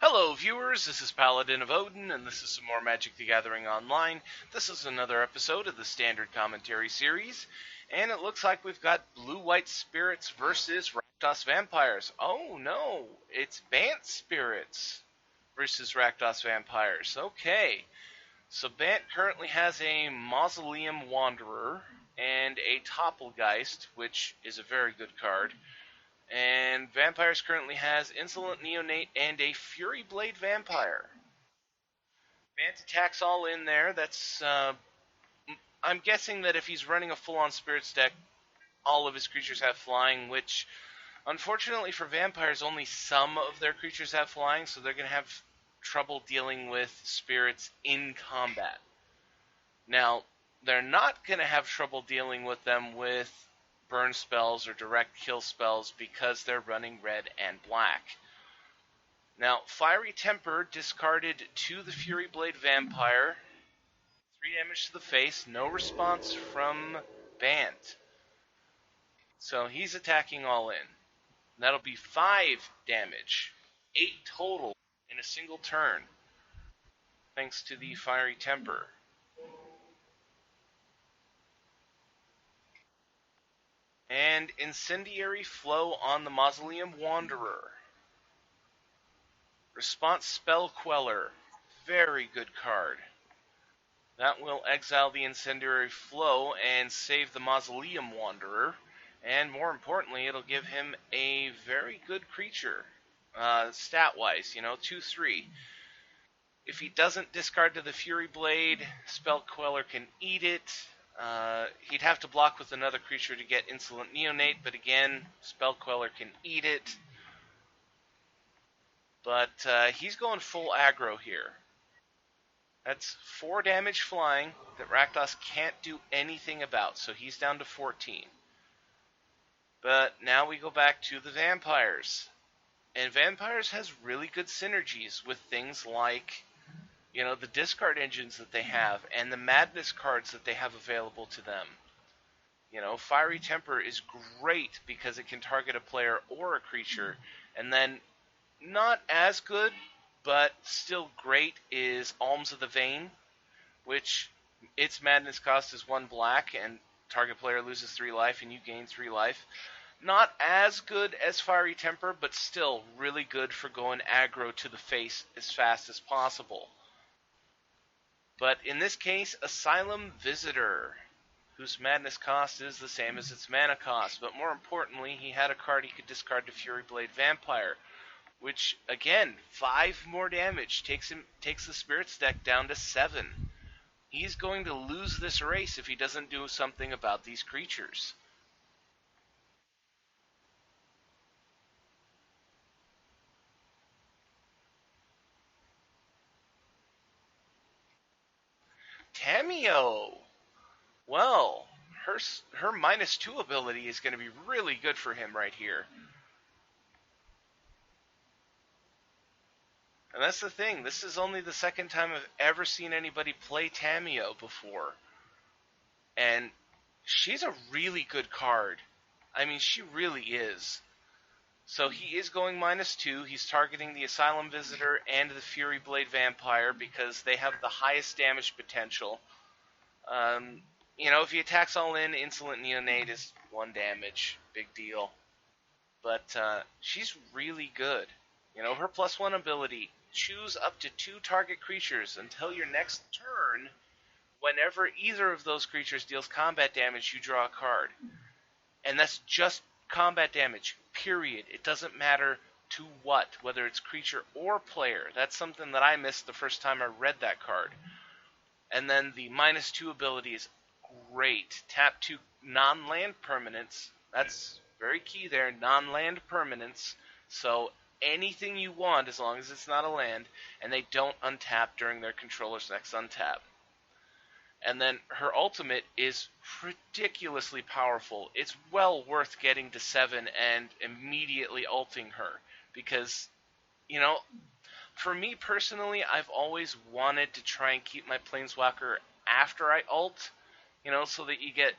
Hello viewers, this is Paladin of Odin, and this is some more Magic the Gathering Online. This is another episode of the Standard Commentary series, and it looks like we've got Blue-White Spirits versus Rakdos Vampires. Oh no, it's Bant Spirits versus Rakdos Vampires. Okay, so Bant currently has a Mausoleum Wanderer and a Topplegeist, which is a very good card. And Vampires currently has Insolent Neonate and a Fury Blade Vampire. Bant attacks all in there. That's I'm guessing that if he's running a full-on Spirits deck, all of his creatures have flying, which unfortunately for Vampires, only some of their creatures have flying, so they're going to have trouble dealing with Spirits in combat. Now, they're not going to have trouble dealing with them with burn spells or direct kill spells because they're running red and black. Now, Fiery Temper discarded to the Fury Blade Vampire. 3 damage to the face, no response from Bant. So he's attacking all in. That'll be 5 damage, 8 total in a single turn, thanks to the Fiery Temper. And Incendiary Flow on the Mausoleum Wanderer. Response Spell Queller. Very good card. That will exile the Incendiary Flow and save the Mausoleum Wanderer. And more importantly, it'll give him a very good creature. Stat-wise, 2-3. If he doesn't discard to the Fury Blade, Spell Queller can eat it. He'd have to block with another creature to get Insolent Neonate, but again, Spell Queller can eat it. But he's going full aggro here. That's 4 damage flying that Rakdos can't do anything about, so he's down to 14. But now we go back to the Vampires. And Vampires has really good synergies with things like, the discard engines that they have and the Madness cards that they have available to them. Fiery Temper is great because it can target a player or a creature. And then, not as good, but still great, is Alms of the Vein, which its Madness cost is 1 black, and target player loses 3 life, and you gain 3 life. Not as good as Fiery Temper, but still really good for going aggro to the face as fast as possible. But in this case, Asylum Visitor, whose Madness cost is the same as its mana cost. But more importantly, he had a card he could discard to Fury Blade Vampire, which, again, 5 more damage takes the Spirits deck down to 7. He's going to lose this race if he doesn't do something about these creatures. Tamiyo! Well, her -2 ability is going to be really good for him right here. And that's the thing, this is only the second time I've ever seen anybody play Tamiyo before. And she's a really good card. I mean, she really is. So he is going -2. He's targeting the Asylum Visitor and the Fury Blade Vampire because they have the highest damage potential. If he attacks all in, Insolent Neonate is 1 damage. Big deal. But she's really good. Her +1 ability, choose up to 2 target creatures until your next turn. Whenever either of those creatures deals combat damage, you draw a card. And that's just combat damage, period. It doesn't matter to what, whether it's creature or player. That's something that I missed the first time I read that card. And then the -2 ability is great. Tap 2 non-land permanents. That's very key there, non-land permanents. So anything you want, as long as it's not a land, and they don't untap during their controller's next untap. And then her ultimate is ridiculously powerful. It's well worth getting to 7 and immediately ulting her. Because, for me personally, I've always wanted to try and keep my Planeswalker after I ult. So that you get,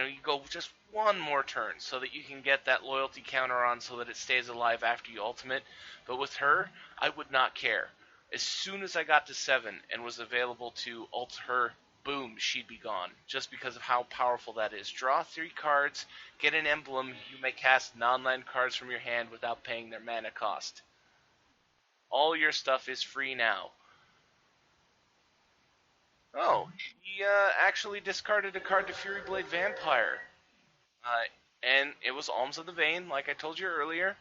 you go just one more turn so that you can get that loyalty counter on so that it stays alive after you ultimate. But with her, I would not care. As soon as I got to 7 and was available to ult her, boom, she'd be gone. Just because of how powerful that is. Draw 3 cards, get an emblem, you may cast non-land cards from your hand without paying their mana cost. All your stuff is free now. Oh, he actually discarded a card to Fury Blade Vampire. And it was Alms of the Vein, like I told you earlier.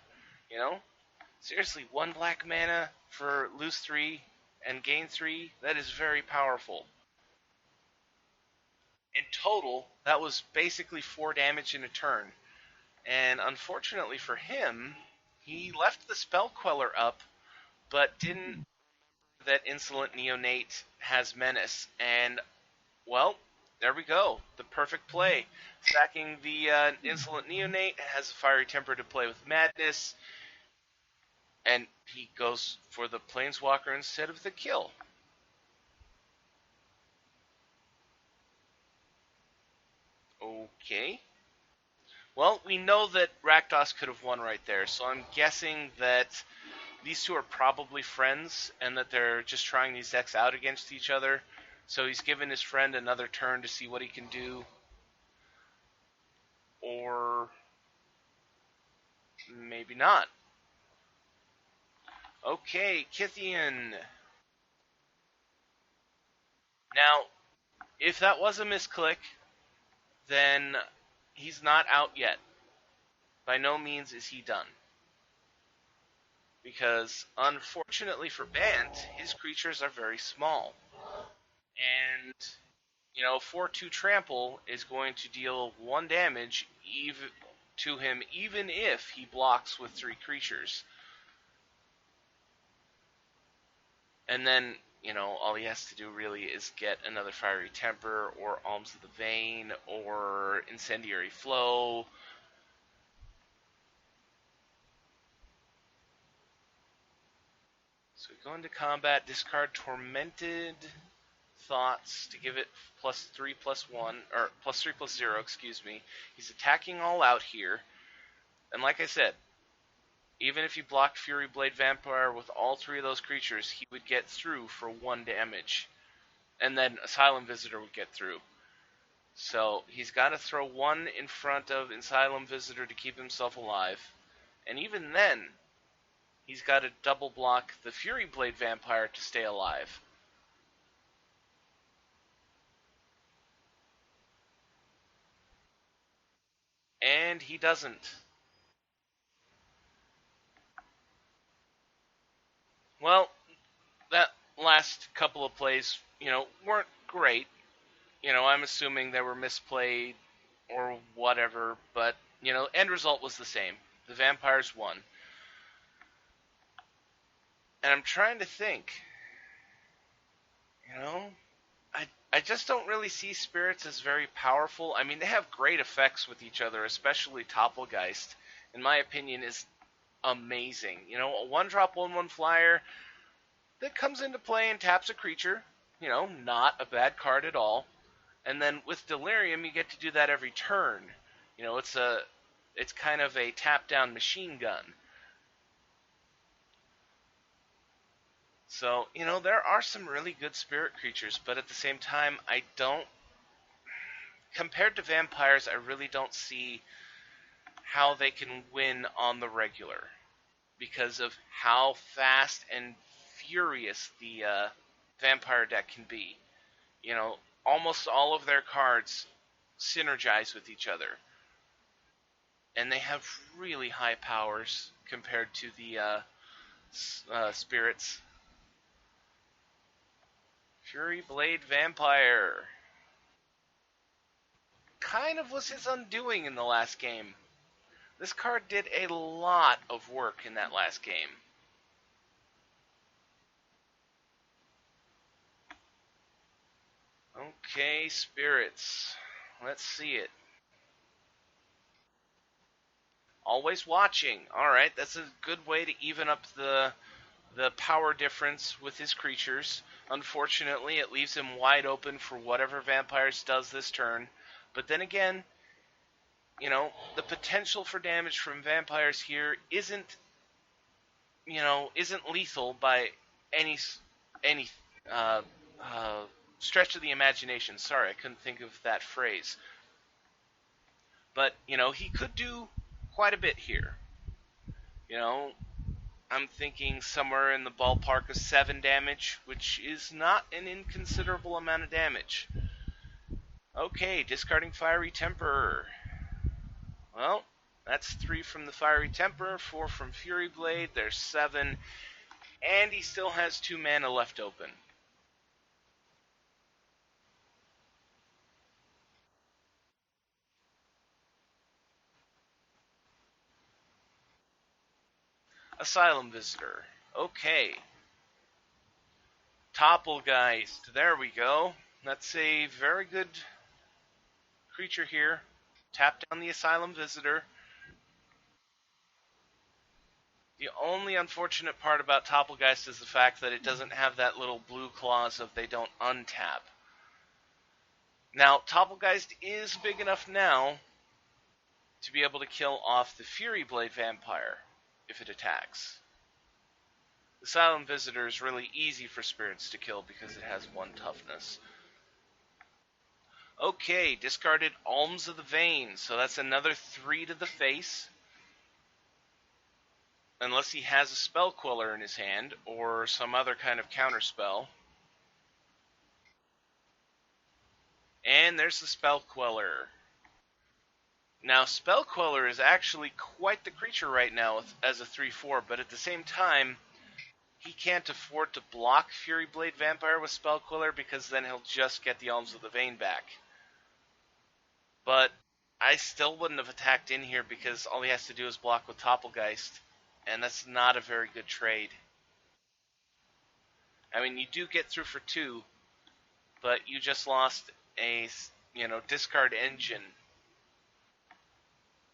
Seriously, 1 black mana for lose 3 and gain 3, that is very powerful. In total, that was basically 4 damage in a turn. And unfortunately for him, he left the Spell Queller up, but didn't that Insolent Neonate has Menace. And, well, there we go. The perfect play. Stacking the Insolent Neonate, has a Fiery Temper to play with Madness, and he goes for the Planeswalker instead of the kill. Okay. Well, we know that Rakdos could have won right there, so I'm guessing that these two are probably friends, and that they're just trying these decks out against each other. So he's given his friend another turn to see what he can do. Or maybe not. Okay, Kithian. Now, if that was a misclick, then he's not out yet. By no means is he done. Because, unfortunately for Bant, his creatures are very small. And, 4-2 Trample is going to deal 1 damage to him, even if he blocks with 3 creatures. And then, all he has to do really is get another Fiery Temper, or Alms of the Vein, or Incendiary Flow. So we go into combat, discard Tormented Thoughts to give it +3/+1, or +3/+0, excuse me. He's attacking all out here. And like I said, even if he blocked Fury Blade Vampire with all 3 of those creatures, he would get through for 1 damage. And then Asylum Visitor would get through. So he's got to throw 1 in front of Asylum Visitor to keep himself alive. And even then, he's got to double block the Fury Blade Vampire to stay alive. And he doesn't. Well, that last couple of plays, weren't great. I'm assuming they were misplayed or whatever, but, end result was the same. The Vampires won. And I'm trying to think, I just don't really see spirits as very powerful. I mean, they have great effects with each other, especially Topplegeist, in my opinion, is amazing. A 1-drop 1/1 flyer that comes into play and taps a creature, not a bad card at all. And then with Delirium, you get to do that every turn. It's kind of a tap-down machine gun. So, there are some really good spirit creatures, but at the same time, compared to vampires, I really don't see how they can win on the regular, because of how fast and furious the vampire deck can be. Almost all of their cards synergize with each other. And they have really high powers compared to the spirits. Fury Blade Vampire. Kind of was his undoing in the last game. This card did a lot of work in that last game. Okay, spirits. Let's see it. Always watching. Alright, that's a good way to even up the power difference with his creatures. Unfortunately, it leaves him wide open for whatever Vampires does this turn. But then again, the potential for damage from vampires here isn't lethal by any any uh, uh, stretch of the imagination. Sorry, I couldn't think of that phrase. But he could do quite a bit here. I'm thinking somewhere in the ballpark of 7 damage, which is not an inconsiderable amount of damage. Okay, discarding Fiery Temper. Well, that's 3 from the Fiery Temper, 4 from Fury Blade, there's 7, and he still has 2 mana left open. Asylum Visitor. Okay. Topplegeist. There we go. That's a very good creature here. Tap down the Asylum Visitor. The only unfortunate part about Topplegeist is the fact that it doesn't have that little blue clause of they don't untap. Now, Topplegeist is big enough now to be able to kill off the Fury Blade Vampire if it attacks. The Asylum Visitor is really easy for spirits to kill because it has 1 toughness. Okay, discarded Alms of the Vein, so that's another 3 to the face. Unless he has a Spell Queller in his hand, or some other kind of counterspell. And there's the Spell Queller. Now, Spell Queller is actually quite the creature right now as a 3-4, but at the same time, he can't afford to block Fury Blade Vampire with Spell Queller because then he'll just get the Alms of the Vein back. But I still wouldn't have attacked in here because all he has to do is block with Topplegeist, and that's not a very good trade. I mean, you do get through for 2, but you just lost a, discard engine.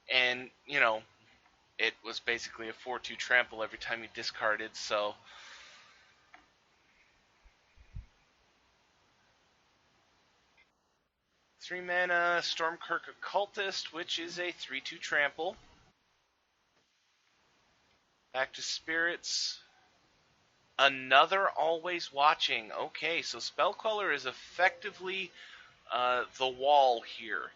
And, it was basically a 4-2 trample every time you discarded, so 3 mana Stormkirk Occultist, which is a 3-2 trample. Back to Spirits. Another Always Watching. Okay, so Spell Queller is effectively the wall here.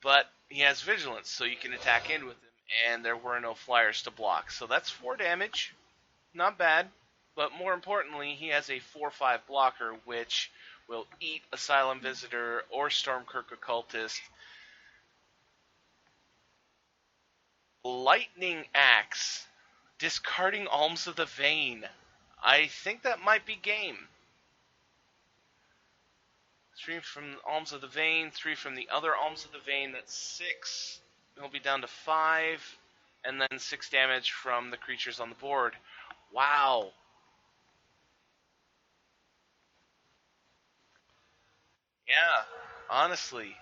But he has Vigilance, so you can attack in with him, and there were no flyers to block. So that's 4 damage. Not bad. But more importantly, he has a 4-5 blocker, which will eat Asylum Visitor or Stormkirk Occultist. Lightning Axe, discarding Alms of the Vein. I think that might be game. 3 from Alms of the Vein, 3 from the other Alms of the Vein, that's 6. He'll be down to 5, and then 6 damage from the creatures on the board. Wow. Yeah, honestly,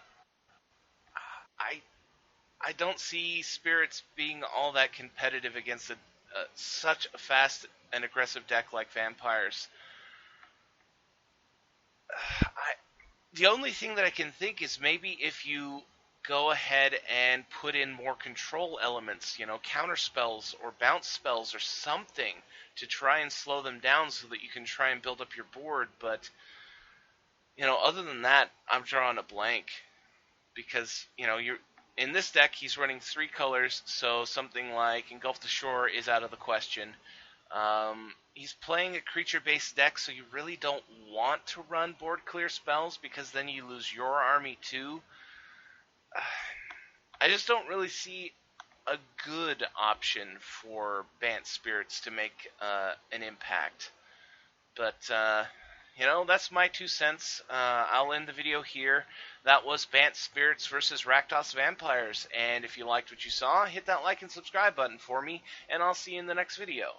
I don't see Spirits being all that competitive against such a fast and aggressive deck like Vampires. The only thing that I can think is maybe if you go ahead and put in more control elements, counter spells or bounce spells or something to try and slow them down so that you can try and build up your board, but other than that, I'm drawing a blank because, you're in this deck, he's running 3 colors, so something like Engulf the Shore is out of the question. He's playing a creature-based deck, so you really don't want to run board clear spells because then you lose your army too. I just don't really see a good option for Bant Spirits to make an impact. But that's my 2 cents. I'll end the video here. That was Bant Spirits versus Rakdos Vampires. And if you liked what you saw, hit that like and subscribe button for me, and I'll see you in the next video.